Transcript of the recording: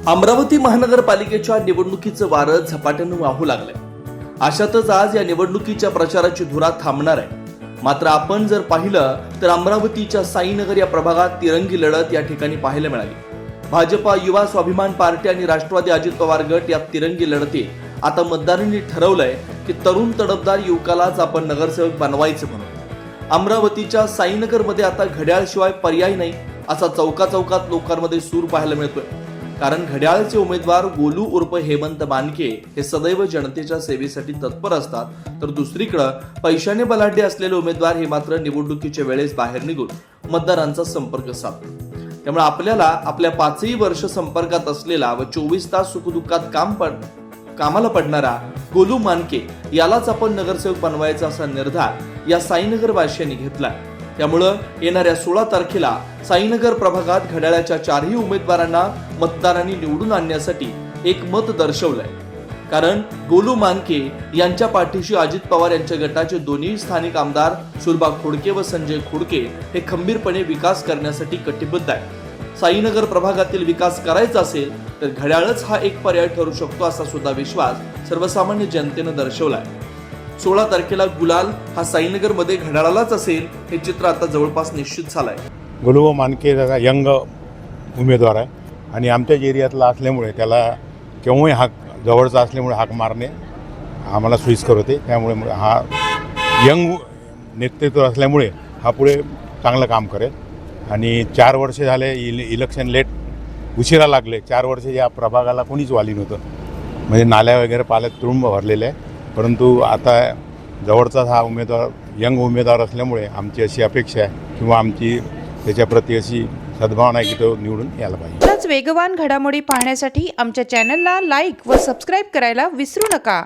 अमरावती महानगरपालिकेच्या निवडणुकीचं वारं झपाट्यानं वाहू लागलंय। अशातच आज या निवडणुकीच्या प्रचाराची धुरा थांबणार आहे। मात्र आपण जर पाहिलं तर अमरावतीच्या साईनगर या प्रभागात तिरंगी लढत या ठिकाणी पाहायला मिळाली। भाजपा, युवा स्वाभिमान पार्टी आणि राष्ट्रवादी अजित पवार गट या तिरंगी लढतीत आता मतदारांनी ठरवलंय की तरुण तडफदार युवकालाच आपण नगरसेवक बनवायचं म्हणून। अमरावतीच्या साईनगरमध्ये आता घड्याळशिवाय पर्याय नाही असा चौकात लोकांमध्ये सूर पाहायला मिळतोय। कारण घड्याळचे उमेदवार गोलू उर्फ हेमंत मानके हे सदैव जनतेच्या सेवेसाठी तत्पर असतात, तर दुसरीकडे पैशाने बलाढ्य असलेले उमेदवार हे मात्र निवडणुकीच्या वेळेस बाहेर निघून मतदारांचा संपर्क साधतात। त्यामुळे आपल्याला आपल्या 5ही वर्ष संपर्कात असलेला व 24 तास सुखदुःखात कामाला पडणारा गोलू मानके यालाच आपण नगरसेवक बनवायचा असा निर्धार या साईनगर वासियांनी घेतला। त्यामुळं येणाऱ्या 16 तारखेला साईनगर प्रभागात घड्याळाच्या 4ही उमेदवारांना मतदारांनी निवडून आणण्यासाठी एक मत दर्शवलंय। कारण गोलू मानके यांच्या पाठीशी अजित पवार यांच्या गटाचे दोन्ही स्थानिक आमदार सुलभा खोडके व संजय खोडके हे खंबीरपणे विकास करण्यासाठी कटिबद्ध आहेत। साईनगर प्रभागातील विकास करायचा असेल तर घड्याळच हा एक पर्याय ठरू शकतो असा सुद्धा विश्वास सर्वसामान्य जनतेनं दर्शवलाय। 16 तारखेला गुलाल हा साईनगर मध्ये घड्याळालाच असेल हे चित्र आता जवळपास निश्चित झालंय। गोलू मानके यंग उमेदवार आहे आणि आमच्याच एरियातला असल्यामुळे त्याला केव्हाही हाक जवळचा असल्यामुळे हाक मारणे आम्हाला सोयीस्कर होते। त्यामुळे हा यंग नेतृत्व असल्यामुळे हा पुढे चांगलं काम करेल। आणि 4 वर्ष झाले इलेक्शन लेट उशिरा लागले। 4 वर्ष या प्रभागाला कोणीच वाली नव्हतं, म्हणजे नाल्या वगैरे पाल्यात तुडुंब भरलेले आहे। परंतु आता जवळचा हा उमेदवार यंग उमेदवार असल्यामुळे आमची अशी अपेक्षा आहे किंवा आमची त्याच्याप्रती अशी सद्भावना आहे की तो निवडून यायला पाहिजे। वेगवान घडामोडी पाहण्यासाठी आमच्या चॅनलला लाईक व सबस्क्राईब करायला विसरू नका।